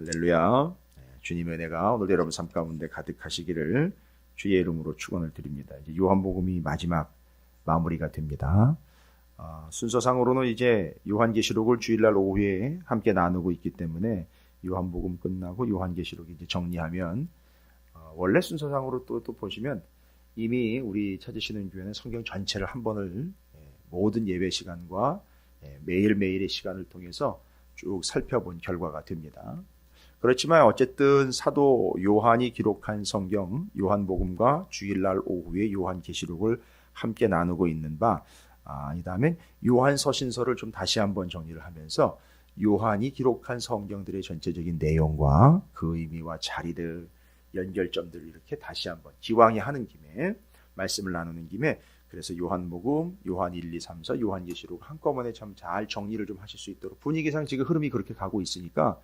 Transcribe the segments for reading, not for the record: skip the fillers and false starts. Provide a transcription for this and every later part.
할렐루야. 주님의 은혜가 오늘 여러분 삶 가운데 가득하시기를 주의 이름으로 축원을 드립니다. 이제 요한복음이 마지막 마무리가 됩니다. 순서상으로는 이제 요한계시록을 주일날 오후에 함께 나누고 있기 때문에 요한복음 끝나고 요한계시록 이제 정리하면 원래 순서상으로 또 보시면 이미 우리 찾으시는 교회는 성경 전체를 한 번을 모든 예배 시간과 매일매일의 시간을 통해서 쭉 살펴본 결과가 됩니다. 그렇지만 어쨌든 사도 요한이 기록한 성경 요한복음과 주일날 오후에 요한계시록을 함께 나누고 있는 바, 이 다음에 요한서신서를 좀 다시 한번 정리를 하면서 요한이 기록한 성경들의 전체적인 내용과 그 의미와 자리들, 연결점들을 이렇게 다시 한번 기왕에 하는 김에 말씀을 나누는 김에 그래서 요한복음, 요한 1, 2, 3, 4, 요한계시록 한꺼번에 참 잘 정리를 좀 하실 수 있도록 분위기상 지금 흐름이 그렇게 가고 있으니까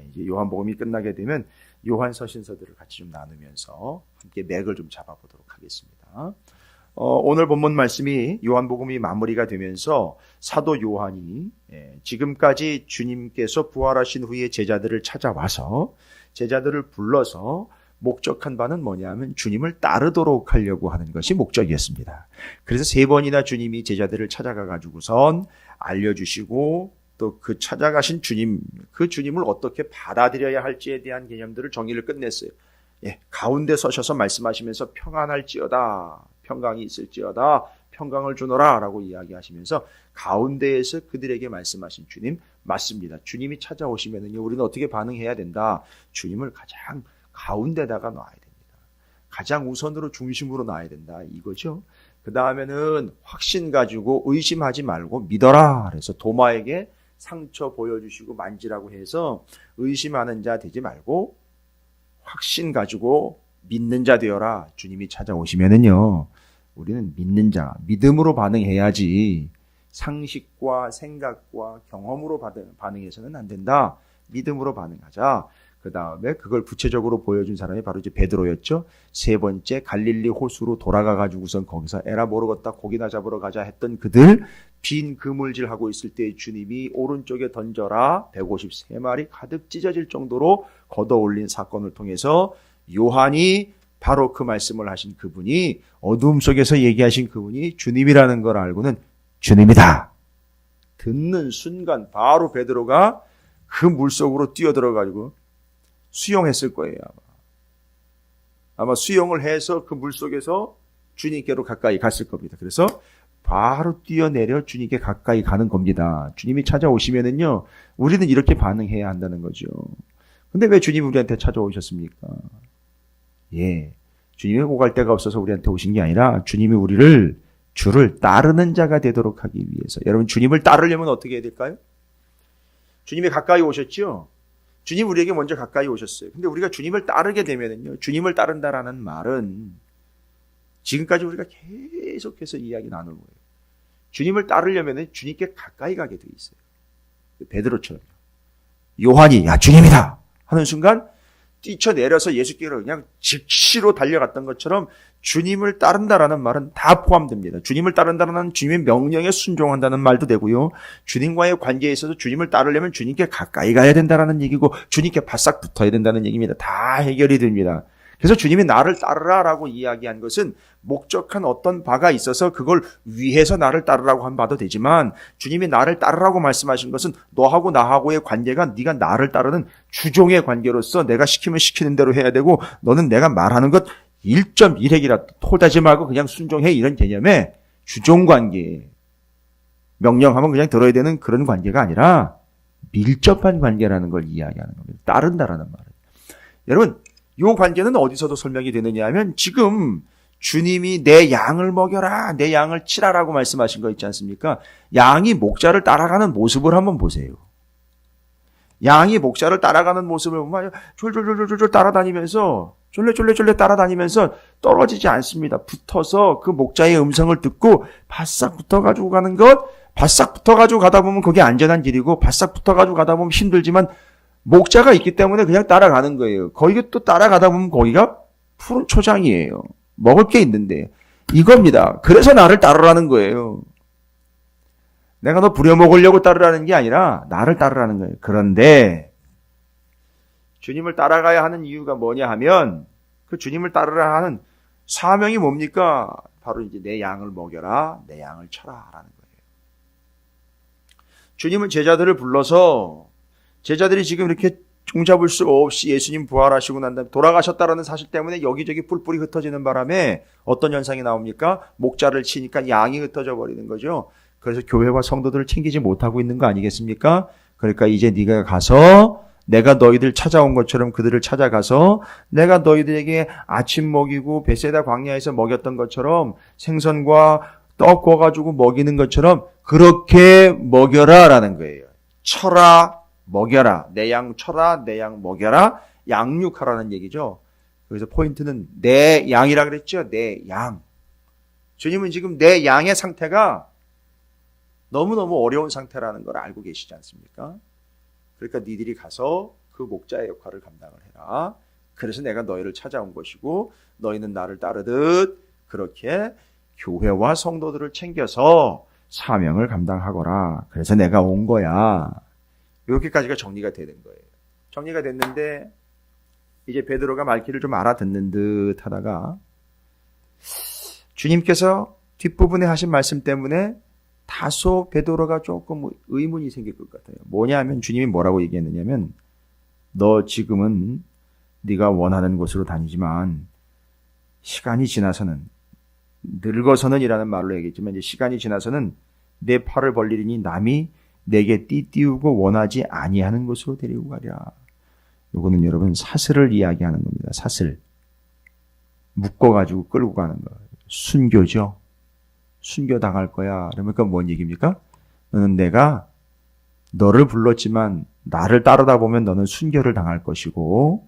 이제 요한복음이 끝나게 되면 요한서신서들을 같이 좀 나누면서 함께 맥을 좀 잡아보도록 하겠습니다. 오늘 본문 말씀이 요한복음이 마무리가 되면서 사도 요한이 지금까지 주님께서 부활하신 후에 제자들을 찾아와서 제자들을 불러서 목적한 바는 뭐냐면 주님을 따르도록 하려고 하는 것이 목적이었습니다. 그래서 3번이나 주님이 제자들을 찾아가 가지고선 알려주시고 또 그 찾아가신 주님, 그 주님을 어떻게 받아들여야 할지에 대한 개념들을 정의를 끝냈어요. 가운데 서셔서 말씀하시면서 평안할지어다, 평강이 있을지어다, 평강을 주노라 라고 이야기하시면서 가운데에서 그들에게 말씀하신 주님 맞습니다. 주님이 찾아오시면은요, 우리는 어떻게 반응해야 된다? 주님을 가장 가운데다가 놔야 됩니다. 가장 우선으로 중심으로 놔야 된다 이거죠. 그 다음에는 확신 가지고 의심하지 말고 믿어라. 그래서 도마에게 상처 보여주시고 만지라고 해서 의심하는 자 되지 말고 확신 가지고 믿는 자 되어라. 주님이 찾아오시면은요, 우리는 믿는 자, 믿음으로 반응해야지 상식과 생각과 경험으로 반응해서는 안 된다. 믿음으로 반응하자. 그 다음에 그걸 구체적으로 보여준 사람이 바로 이제 베드로였죠. 3번째 갈릴리 호수로 돌아가 가지고선 거기서 에라 모르겠다 고기나 잡으러 가자 했던 그들 빈 그물질하고 있을 때 주님이 오른쪽에 던져라 153마리 가득 찢어질 정도로 걷어올린 사건을 통해서 요한이 바로 그 말씀을 하신 그분이 어두움 속에서 얘기하신 그분이 주님이라는 걸 알고는 주님이다. 듣는 순간 바로 베드로가 그 물속으로 뛰어들어가지고 수영했을 거예요. 아마 수영을 해서 그 물속에서 주님께로 가까이 갔을 겁니다. 그래서 바로 뛰어내려 주님께 가까이 가는 겁니다. 주님이 찾아오시면은요, 우리는 이렇게 반응해야 한다는 거죠. 근데 왜 주님이 우리한테 찾아오셨습니까? 주님이 오갈 데가 없어서 우리한테 오신 게 아니라 주님이 우리를 주를 따르는 자가 되도록 하기 위해서. 여러분, 주님을 따르려면 어떻게 해야 될까요? 주님이 가까이 오셨죠? 주님 우리에게 먼저 가까이 오셨어요. 근데 우리가 주님을 따르게 되면은요, 주님을 따른다라는 말은 지금까지 우리가 계속해서 이야기 나눈 거예요. 주님을 따르려면은 주님께 가까이 가게 돼 있어요. 베드로처럼. 요한이 야 주님이다 하는 순간 뛰쳐내려서 예수께로 그냥 즉시로 달려갔던 것처럼 주님을 따른다라는 말은 다 포함됩니다. 주님을 따른다는 주님의 명령에 순종한다는 말도 되고요. 주님과의 관계에 있어서 주님을 따르려면 주님께 가까이 가야 된다는 얘기고 주님께 바싹 붙어야 된다는 얘기입니다. 다 해결이 됩니다. 그래서 주님이 나를 따르라라고 이야기한 것은 목적한 어떤 바가 있어서 그걸 위해서 나를 따르라고 한 바도 되지만 주님이 나를 따르라고 말씀하신 것은 너하고 나하고의 관계가 네가 나를 따르는 주종의 관계로서 내가 시키면 시키는 대로 해야 되고 너는 내가 말하는 것 1.1핵이라 토다지 말고 그냥 순종해 이런 개념의 주종관계 명령하면 그냥 들어야 되는 그런 관계가 아니라 밀접한 관계라는 걸 이야기하는 겁니다. 따른다라는 말은. 여러분 이 관계는 어디서도 설명이 되느냐 하면 지금 주님이 내 양을 먹여라 내 양을 치라라고 말씀하신 거 있지 않습니까? 양이 목자를 따라가는 모습을 한번 보세요. 양이 목자를 따라가는 모습을 보면 졸졸졸졸 따라다니면서 쫄래쫄래 따라다니면서 떨어지지 않습니다. 붙어서 그 목자의 음성을 듣고 바싹 붙어가지고 가는 것, 바싹 붙어가지고 가다 보면 그게 안전한 길이고 바싹 붙어가지고 가다 보면 힘들지만 목자가 있기 때문에 그냥 따라가는 거예요. 거기가 또 따라가다 보면 거기가 푸른 초장이에요. 먹을 게 있는데 이겁니다. 그래서 나를 따르라는 거예요. 내가 너 부려먹으려고 따르라는 게 아니라 나를 따르라는 거예요. 그런데 주님을 따라가야 하는 이유가 뭐냐 하면 그 주님을 따르라 하는 사명이 뭡니까? 바로 이제 내 양을 먹여라, 내 양을 쳐라 라는 거예요. 주님은 제자들을 불러서 제자들이 지금 이렇게 종잡을 수 없이 예수님 부활하시고 난 다음에 돌아가셨다라는 사실 때문에 여기저기 뿔뿔이 흩어지는 바람에 어떤 현상이 나옵니까? 목자를 치니까 양이 흩어져 버리는 거죠. 그래서 교회와 성도들을 챙기지 못하고 있는 거 아니겠습니까? 그러니까 이제 네가 가서 내가 너희들 찾아온 것처럼 그들을 찾아가서 내가 너희들에게 아침 먹이고 베세다 광야에서 먹였던 것처럼 생선과 떡 구워가지고 먹이는 것처럼 그렇게 먹여라 라는 거예요. 쳐라, 먹여라. 내 양 쳐라, 내 양 먹여라. 양육하라는 얘기죠. 그래서 포인트는 내 양이라 그랬죠. 내 양. 주님은 지금 내 양의 상태가 너무너무 어려운 상태라는 걸 알고 계시지 않습니까? 그러니까 니들이 가서 그 목자의 역할을 감당을 해라. 그래서 내가 너희를 찾아온 것이고 너희는 나를 따르듯 그렇게 교회와 성도들을 챙겨서 사명을 감당하거라. 그래서 내가 온 거야. 이렇게까지가 정리가 되는 거예요. 정리가 됐는데 이제 베드로가 말귀를 좀 알아듣는 듯 하다가 주님께서 뒷부분에 하신 말씀 때문에 다소 베드로가 조금 의문이 생길 것 같아요. 뭐냐 하면 주님이 뭐라고 얘기했느냐면 너 지금은 네가 원하는 곳으로 다니지만 시간이 지나서는 늙어서는 이라는 말로 얘기했지만 이제 시간이 지나서는 내 팔을 벌리리니 남이 내게 띠띠우고 원하지 아니하는 곳으로 데리고 가랴. 요거는 여러분 사슬을 이야기하는 겁니다. 사슬. 묶어가지고 끌고 가는 거. 순교죠. 순교당할 거야. 그러니까 뭔 얘기입니까? 너는 내가 너를 불렀지만 나를 따르다 보면 너는 순교를 당할 것이고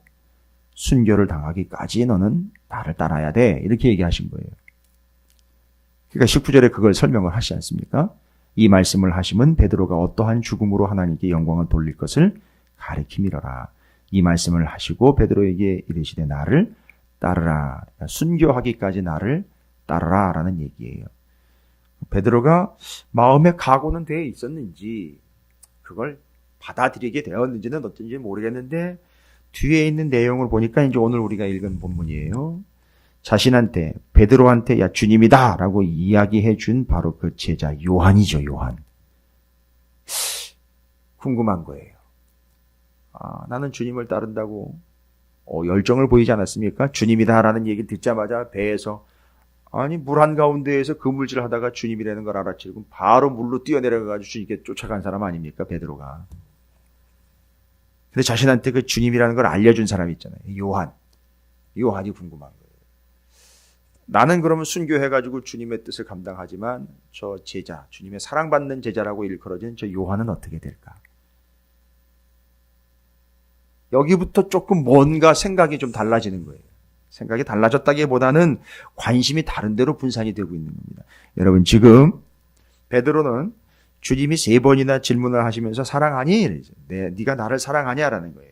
순교를 당하기까지 너는 나를 따라야 돼. 이렇게 얘기하신 거예요. 그러니까 19절에 그걸 설명을 하시지 않습니까? 이 말씀을 하시면 베드로가 어떠한 죽음으로 하나님께 영광을 돌릴 것을 가리킴이러라. 이 말씀을 하시고 베드로에게 이르시되 나를 따르라. 순교하기까지 나를 따르라 라는 얘기예요. 베드로가 마음의 각오는 되어 있었는지 그걸 받아들이게 되었는지는 어떤지 모르겠는데 뒤에 있는 내용을 보니까 이제 오늘 우리가 읽은 본문이에요. 자신한테 베드로한테 야 주님이다 라고 이야기해 준 바로 그 제자 요한이죠. 요한. 궁금한 거예요. 나는 주님을 따른다고 열정을 보이지 않았습니까? 주님이다 라는 얘기를 듣자마자 배에서 아니 물 한가운데에서 그물질 하다가 주님이라는 걸 알았지. 그럼 바로 물로 뛰어내려가지고 주님께 쫓아간 사람 아닙니까? 베드로가. 근데 자신한테 그 주님이라는 걸 알려준 사람이 있잖아요. 요한. 요한이 궁금한 거예요. 나는 그러면 순교해가지고 주님의 뜻을 감당하지만 저 제자, 주님의 사랑받는 제자라고 일컬어진 저 요한은 어떻게 될까? 여기부터 조금 뭔가 생각이 좀 달라지는 거예요. 생각이 달라졌다기보다는 관심이 다른 데로 분산이 되고 있는 겁니다. 여러분 지금 베드로는 주님이 3번이나 질문을 하시면서 사랑하니? 네가 나를 사랑하냐라는 거예요.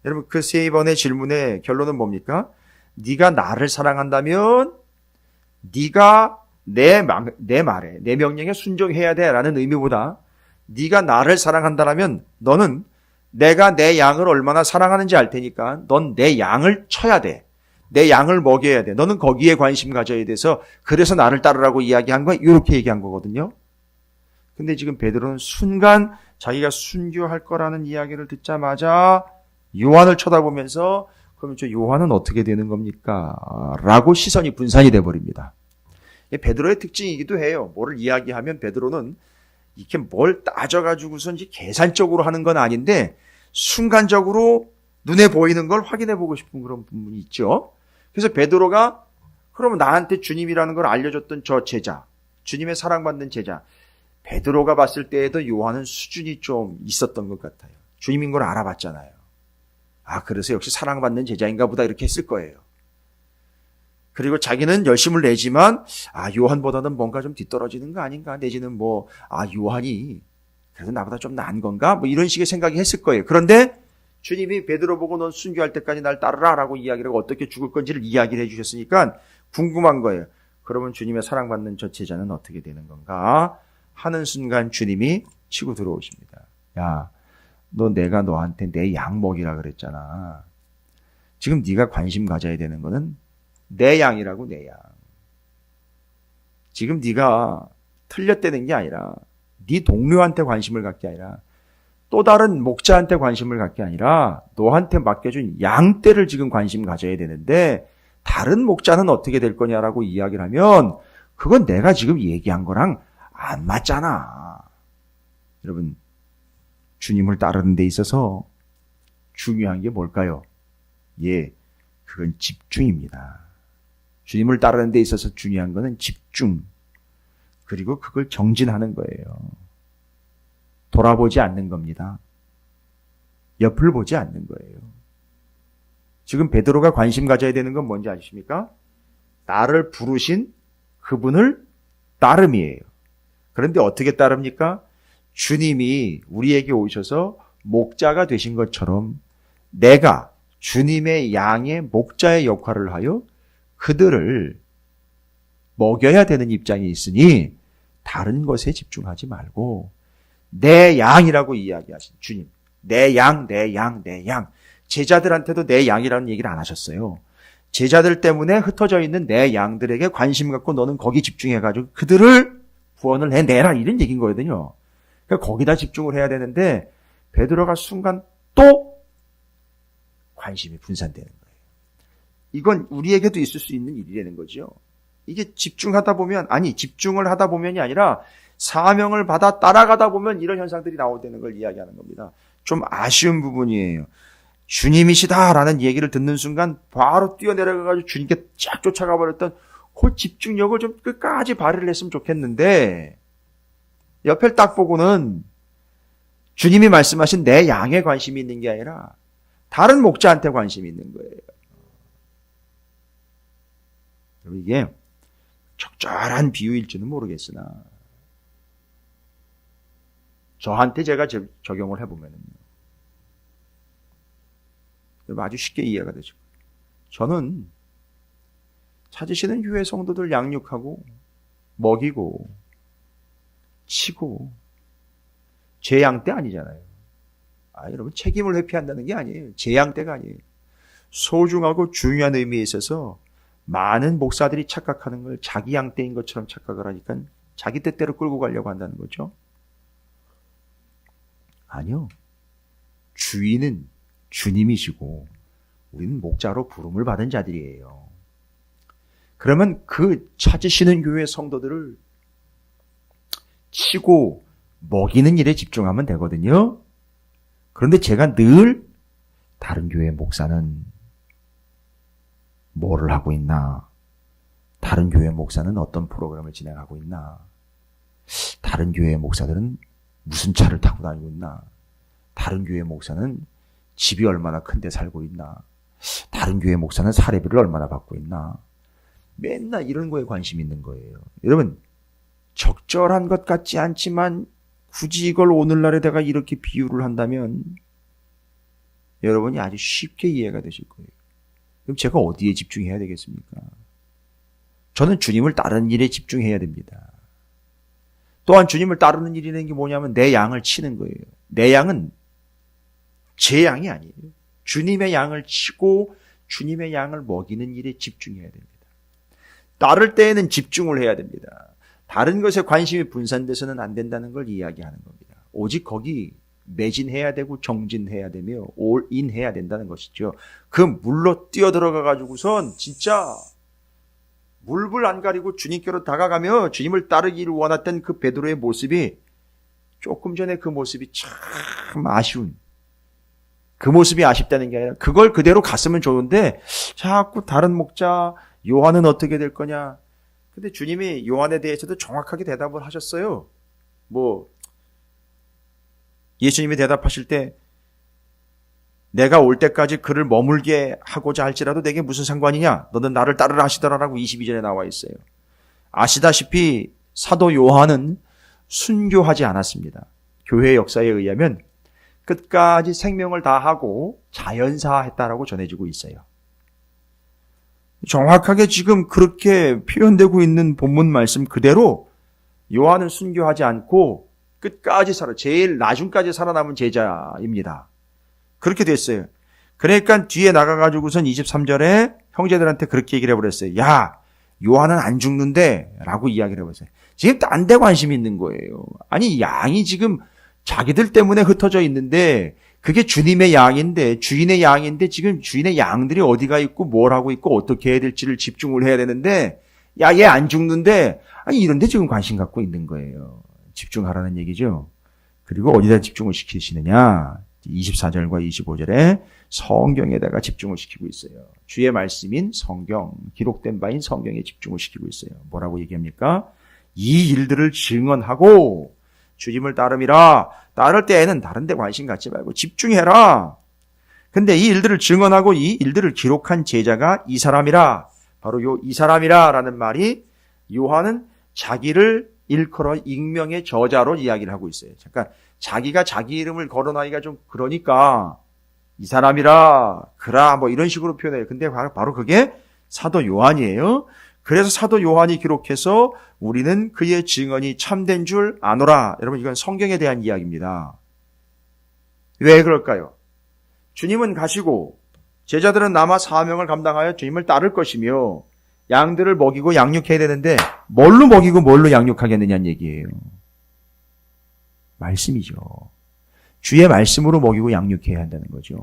여러분 그 3번의 질문의 결론은 뭡니까? 네가 나를 사랑한다면 네가 내 말에 내 명령에 순종해야 돼라는 의미보다 네가 나를 사랑한다면 너는 내가 내 양을 얼마나 사랑하는지 알 테니까 넌 내 양을 쳐야 돼. 내 양을 먹여야 돼. 너는 거기에 관심 가져야 돼서 그래서 나를 따르라고 이야기한 거야. 이렇게 얘기한 거거든요. 근데 지금 베드로는 순간 자기가 순교할 거라는 이야기를 듣자마자 요한을 쳐다보면서 그럼 저 요한은 어떻게 되는 겁니까? 라고 시선이 분산이 돼버립니다. 베드로의 특징이기도 해요. 뭐를 이야기하면 베드로는 이렇게 뭘 따져가지고서 이제 계산적으로 하는 건 아닌데 순간적으로 눈에 보이는 걸 확인해보고 싶은 그런 부분이 있죠. 그래서 베드로가 그러면 나한테 주님이라는 걸 알려줬던 저 제자, 주님의 사랑받는 제자, 베드로가 봤을 때에도 요한은 수준이 좀 있었던 것 같아요. 주님인 걸 알아봤잖아요. 그래서 역시 사랑받는 제자인가 보다 이렇게 했을 거예요. 그리고 자기는 열심을 내지만 요한보다는 뭔가 좀 뒤떨어지는 거 아닌가 내지는 요한이 그래도 나보다 좀 나은 건가 이런 식의 생각이 했을 거예요. 그런데 주님이 베드로 보고 넌 순교할 때까지 날 따르라 라고 이야기를 하고 어떻게 죽을 건지를 이야기를 해주셨으니까 궁금한 거예요. 그러면 주님의 사랑받는 저 제자는 어떻게 되는 건가 하는 순간 주님이 치고 들어오십니다. 야, 너 내가 너한테 내 양 먹이라 그랬잖아. 지금 네가 관심 가져야 되는 거는 내 양이라고, 내 양. 지금 네가 틀렸다는 게 아니라 네 동료한테 관심을 갖게 아니라 또 다른 목자한테 관심을 갖게 아니라 너한테 맡겨준 양떼를 지금 관심 가져야 되는데 다른 목자는 어떻게 될 거냐라고 이야기를 하면 그건 내가 지금 얘기한 거랑 안 맞잖아. 여러분, 주님을 따르는 데 있어서 중요한 게 뭘까요? 예, 그건 집중입니다. 주님을 따르는 데 있어서 중요한 거는 집중. 그리고 그걸 정진하는 거예요. 돌아보지 않는 겁니다. 옆을 보지 않는 거예요. 지금 베드로가 관심 가져야 되는 건 뭔지 아십니까? 나를 부르신 그분을 따름이에요. 그런데 어떻게 따릅니까? 주님이 우리에게 오셔서 목자가 되신 것처럼 내가 주님의 양의 목자의 역할을 하여 그들을 먹여야 되는 입장이 있으니 다른 것에 집중하지 말고 내 양이라고 이야기하신 주님. 내 양, 내 양, 내 양. 제자들한테도 내 양이라는 얘기를 안 하셨어요. 제자들 때문에 흩어져 있는 내 양들에게 관심 갖고 너는 거기 집중해가지고 그들을 구원을 해내라 이런 얘기인 거거든요. 그러니까 거기다 집중을 해야 되는데 베드로가 순간 또 관심이 분산되는 거예요. 이건 우리에게도 있을 수 있는 일이라는 거죠. 이게 집중하다 보면, 아니 집중을 하다 보면이 아니라 사명을 받아 따라가다 보면 이런 현상들이 나오는 걸 이야기하는 겁니다. 좀 아쉬운 부분이에요. 주님이시다라는 얘기를 듣는 순간 바로 뛰어내려가가지고 주님께 쫙 쫓아가 버렸던 그 집중력을 좀 끝까지 발휘를 했으면 좋겠는데 옆을 딱 보고는 주님이 말씀하신 내 양에 관심이 있는 게 아니라 다른 목자한테 관심이 있는 거예요. 이게 적절한 비유일지는 모르겠으나 저한테 제가 적용을 해보면요. 아주 쉽게 이해가 되죠. 저는 찾으시는 교회 성도들 양육하고 먹이고 치고 제 양떼 아니잖아요. 여러분 책임을 회피한다는 게 아니에요. 제 양떼가 아니에요. 소중하고 중요한 의미에 있어서 많은 목사들이 착각하는 걸 자기 양떼인 것처럼 착각을 하니까 자기 뜻대로 끌고 가려고 한다는 거죠. 아니요. 주인은 주님이시고 우리는 목자로 부름을 받은 자들이에요. 그러면 그 찾으시는 교회 성도들을 치고 먹이는 일에 집중하면 되거든요. 그런데 제가 늘 다른 교회 목사는 뭐를 하고 있나? 다른 교회 목사는 어떤 프로그램을 진행하고 있나? 다른 교회 목사들은 무슨 차를 타고 다니고 있나? 다른 교회 목사는 집이 얼마나 큰데 살고 있나? 다른 교회 목사는 사례비를 얼마나 받고 있나? 맨날 이런 거에 관심이 있는 거예요. 여러분, 적절한 것 같지 않지만 굳이 이걸 오늘날에 내가 이렇게 비유를 한다면 여러분이 아주 쉽게 이해가 되실 거예요. 그럼 제가 어디에 집중해야 되겠습니까? 저는 주님을 따르는 일에 집중해야 됩니다. 또한 주님을 따르는 일이라는 게 뭐냐면 내 양을 치는 거예요. 내 양은 제 양이 아니에요. 주님의 양을 치고 주님의 양을 먹이는 일에 집중해야 됩니다. 따를 때에는 집중을 해야 됩니다. 다른 것에 관심이 분산돼서는 안 된다는 걸 이야기하는 겁니다. 오직 거기 매진해야 되고 정진해야 되며 올인해야 된다는 것이죠. 그 물로 뛰어들어가 가지고선 진짜 물불 안 가리고 주님께로 다가가며 주님을 따르기를 원했던 그 베드로의 모습이 조금 전에 그 모습이 참 아쉬운, 그 모습이 아쉽다는 게 아니라 그걸 그대로 갔으면 좋은데 자꾸 다른 목자 요한은 어떻게 될 거냐. 근데 주님이 요한에 대해서도 정확하게 대답을 하셨어요. 예수님이 대답하실 때 내가 올 때까지 그를 머물게 하고자 할지라도 내게 무슨 상관이냐? 너는 나를 따르라 하시더라라고 22절에 나와 있어요. 아시다시피 사도 요한은 순교하지 않았습니다. 교회 역사에 의하면 끝까지 생명을 다하고 자연사했다라고 전해지고 있어요. 정확하게 지금 그렇게 표현되고 있는 본문 말씀 그대로 요한은 순교하지 않고 끝까지 제일 나중까지 살아남은 제자입니다. 그렇게 됐어요. 그러니까 뒤에 나가가지고선 23절에 형제들한테 그렇게 얘기를 해버렸어요. 야, 요한은 안 죽는데 라고 이야기를 해버렸어요. 지금 딴 데 관심이 있는 거예요. 아니, 양이 지금 자기들 때문에 흩어져 있는데 그게 주님의 양인데, 주인의 양인데 지금 주인의 양들이 어디가 있고 뭘 하고 있고 어떻게 해야 될지를 집중을 해야 되는데, 야, 얘 안 죽는데, 아니, 이런 데 지금 관심 갖고 있는 거예요. 집중하라는 얘기죠. 그리고 어디다 집중을 시키시느냐? 24절과 25절에 성경에다가 집중을 시키고 있어요. 주의 말씀인 성경, 기록된 바인 성경에 집중을 시키고 있어요. 뭐라고 얘기합니까? 이 일들을 증언하고 주님을 따름이라. 따를 때에는 다른 데 관심 갖지 말고 집중해라. 근데 이 일들을 증언하고 이 일들을 기록한 제자가 이 사람이라. 바로 요 이 사람이라라는 말이 요한은 자기를 일컬어 익명의 저자로 이야기를 하고 있어요. 잠깐 자기가 자기 이름을 거론하기가 좀 그러니까 이 사람이라 그라 뭐 이런 식으로 표현해요. 근데 바로 그게 사도 요한이에요. 그래서 사도 요한이 기록해서 우리는 그의 증언이 참된 줄 아노라. 여러분 이건 성경에 대한 이야기입니다. 왜 그럴까요? 주님은 가시고 제자들은 남아 사명을 감당하여 주님을 따를 것이며 양들을 먹이고 양육해야 되는데 뭘로 먹이고 뭘로 양육하겠느냐는 얘기예요. 말씀이죠. 주의 말씀으로 먹이고 양육해야 한다는 거죠.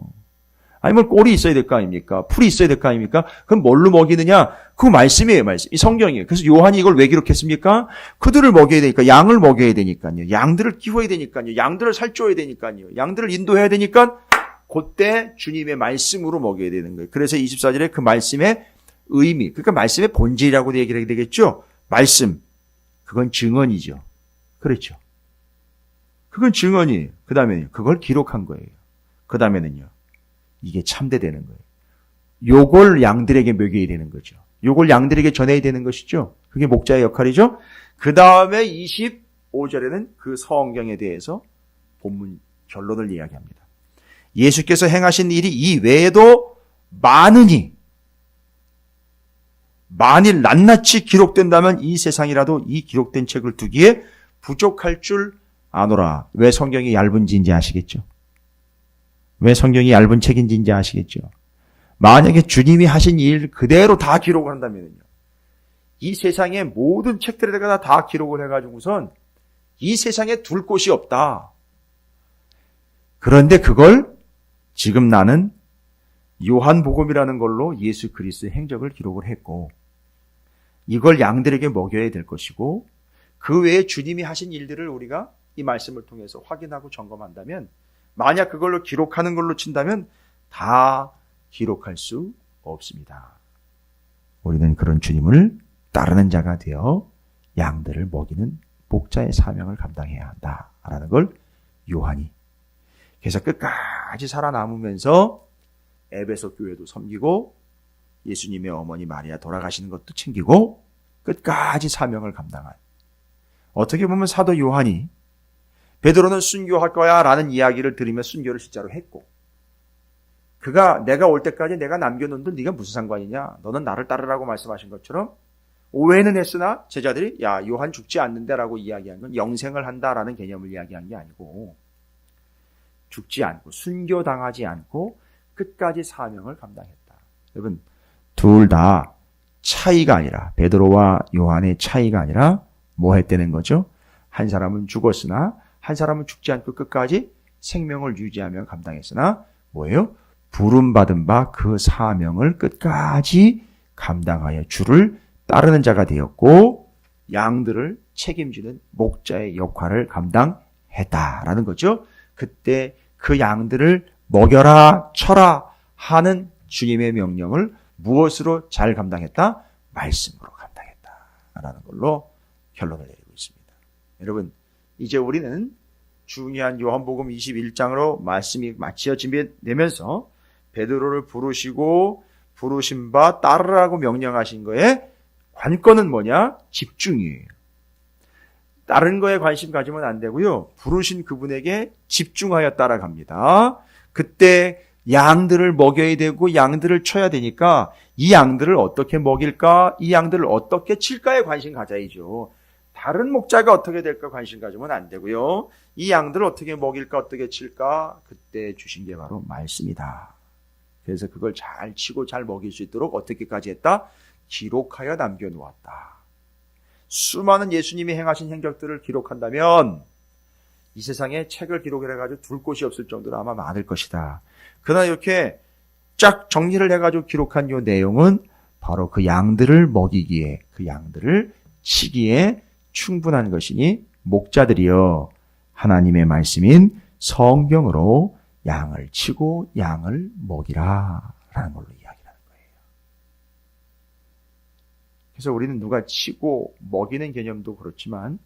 아니면 꼴이 있어야 될 거 아닙니까? 풀이 있어야 될 거 아닙니까? 그럼 뭘로 먹이느냐? 그 말씀이에요, 말씀. 이 성경이에요. 그래서 요한이 이걸 왜 기록했습니까? 그들을 먹여야 되니까, 양을 먹여야 되니까요. 양들을 키워야 되니까요. 양들을 살쪄야 되니까요. 양들을 인도해야 되니까, 그때 주님의 말씀으로 먹여야 되는 거예요. 그래서 24절에 그 말씀의 의미, 그러니까 말씀의 본질이라고 얘기를 하게 되겠죠? 말씀. 그건 증언이죠. 그렇죠. 그건 증언이에요. 그 다음에는 그걸 기록한 거예요. 그 다음에는요. 이게 참되되는 거예요. 요걸 양들에게 먹여야 되는 거죠. 요걸 양들에게 전해야 되는 것이죠. 그게 목자의 역할이죠. 그 다음에 25절에는 그 성경에 대해서 본문 결론을 이야기합니다. 예수께서 행하신 일이 이 외에도 많으니 만일 낱낱이 기록된다면 이 세상이라도 이 기록된 책을 두기에 부족할 줄 아노라. 왜 성경이 얇은지인지 아시겠죠? 왜 성경이 얇은 책인지 아시겠죠? 만약에 주님이 하신 일 그대로 다 기록을 한다면요. 이 세상의 모든 책들에다가 다 기록을 해가지고선 이 세상에 둘 곳이 없다. 그런데 그걸 지금 나는 요한복음이라는 걸로 예수 그리스도의 행적을 기록을 했고 이걸 양들에게 먹여야 될 것이고 그 외에 주님이 하신 일들을 우리가 이 말씀을 통해서 확인하고 점검한다면 만약 그걸로 기록하는 걸로 친다면 다 기록할 수 없습니다. 우리는 그런 주님을 따르는 자가 되어 양들을 먹이는 목자의 사명을 감당해야 한다라는 걸 요한이 그래서 끝까지 살아남으면서 에베소 교회도 섬기고 예수님의 어머니 마리아 돌아가시는 것도 챙기고 끝까지 사명을 감당한 어떻게 보면 사도 요한이 베드로는 순교할 거야 라는 이야기를 들으며 순교를 실제로 했고 그가 내가 올 때까지 내가 남겨놓은 돈 네가 무슨 상관이냐 너는 나를 따르라고 말씀하신 것처럼 오해는 했으나 제자들이 야 요한 죽지 않는데 라고 이야기한 건 영생을 한다라는 개념을 이야기한 게 아니고 죽지 않고 순교당하지 않고 끝까지 사명을 감당했다. 여러분 둘 다 차이가 아니라 베드로와 요한의 차이가 아니라 뭐 했다는 거죠? 한 사람은 죽었으나 한 사람은 죽지 않고 끝까지 생명을 유지하며 감당했으나 뭐예요? 부름받은 바 그 사명을 끝까지 감당하여 주를 따르는 자가 되었고 양들을 책임지는 목자의 역할을 감당했다라는 거죠. 그때 그 양들을 먹여라 쳐라 하는 주님의 명령을 무엇으로 잘 감당했다? 말씀으로 감당했다라는 걸로 결론을 내리고 있습니다. 여러분 이제 우리는 중요한 요한복음 21장으로 말씀이 마치어지면서 베드로를 부르시고 부르신 바 따르라고 명령하신 거에 관건은 뭐냐? 집중이에요. 다른 거에 관심 가지면 안 되고요. 부르신 그분에게 집중하여 따라갑니다. 그때 양들을 먹여야 되고 양들을 쳐야 되니까 이 양들을 어떻게 먹일까? 이 양들을 어떻게 칠까에 관심 가져야죠. 다른 목자가 어떻게 될까 관심 가지면 안 되고요. 이 양들을 어떻게 먹일까 어떻게 칠까 그때 주신 게 바로 말씀이다. 그래서 그걸 잘 치고 잘 먹일 수 있도록 어떻게까지 했다? 기록하여 남겨놓았다. 수많은 예수님이 행하신 행적들을 기록한다면 이 세상에 책을 기록해가지고 둘 곳이 없을 정도로 아마 많을 것이다. 그러나 이렇게 쫙 정리를 해가지고 기록한 이 내용은 바로 그 양들을 먹이기에, 그 양들을 치기에 충분한 것이니 목자들이여 하나님의 말씀인 성경으로 양을 치고 양을 먹이라 라는 걸로 이야기하는 거예요. 그래서 우리는 누가 치고 먹이는 개념도 그렇지만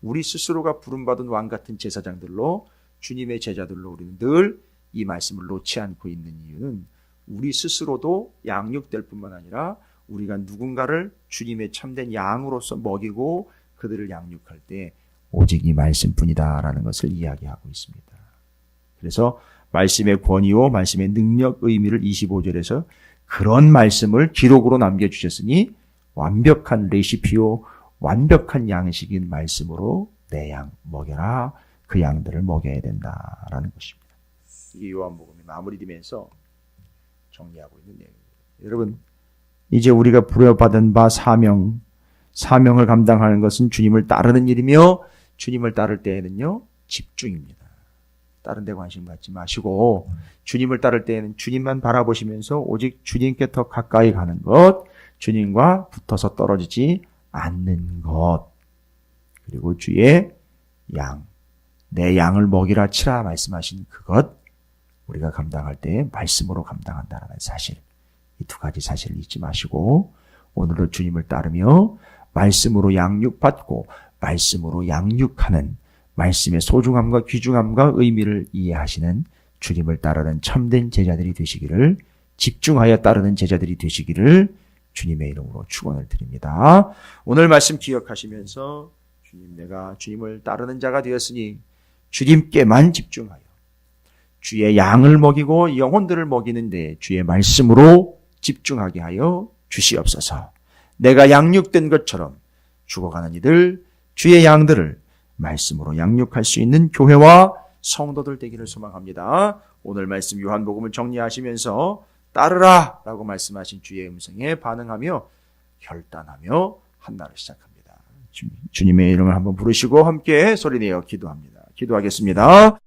우리 스스로가 부름받은 왕 같은 제사장들로 주님의 제자들로 우리는 늘 이 말씀을 놓지 않고 있는 이유는 우리 스스로도 양육될 뿐만 아니라 우리가 누군가를 주님의 참된 양으로서 먹이고 그들을 양육할 때 오직 이 말씀뿐이다라는 것을 이야기하고 있습니다. 그래서 말씀의 권위와 말씀의 능력, 의미를 25절에서 그런 말씀을 기록으로 남겨주셨으니 완벽한 레시피요, 완벽한 양식인 말씀으로 내 양 먹여라. 그 양들을 먹여야 된다라는 것입니다. 이게 요한복음이 마무리되면서 정리하고 있는 내용입니다. 여러분, 이제 우리가 부여받은 바 사명을 감당하는 것은 주님을 따르는 일이며 주님을 따를 때에는요, 집중입니다. 다른 데 관심 갖지 마시고 주님을 따를 때에는 주님만 바라보시면서 오직 주님께 더 가까이 가는 것, 주님과 붙어서 떨어지지 않는 것, 그리고 주의 양, 내 양을 먹이라 치라 말씀하신 그것, 우리가 감당할 때 말씀으로 감당한다는 사실, 이 두 가지 사실을 잊지 마시고 오늘도 주님을 따르며 말씀으로 양육받고 말씀으로 양육하는, 말씀의 소중함과 귀중함과 의미를 이해하시는 주님을 따르는 참된 제자들이 되시기를, 집중하여 따르는 제자들이 되시기를 주님의 이름으로 축원을 드립니다. 오늘 말씀 기억하시면서 주님, 내가 주님을 따르는 자가 되었으니 주님께만 집중하여 주의 양을 먹이고 영혼들을 먹이는데 주의 말씀으로 집중하게 하여 주시옵소서. 내가 양육된 것처럼 죽어가는 이들, 주의 양들을 말씀으로 양육할 수 있는 교회와 성도들 되기를 소망합니다. 오늘 말씀 요한복음을 정리하시면서 따르라 라고 말씀하신 주의 음성에 반응하며 결단하며 한날을 시작합니다. 주님의 이름을 한번 부르시고 함께 소리내어 기도합니다. 기도하겠습니다.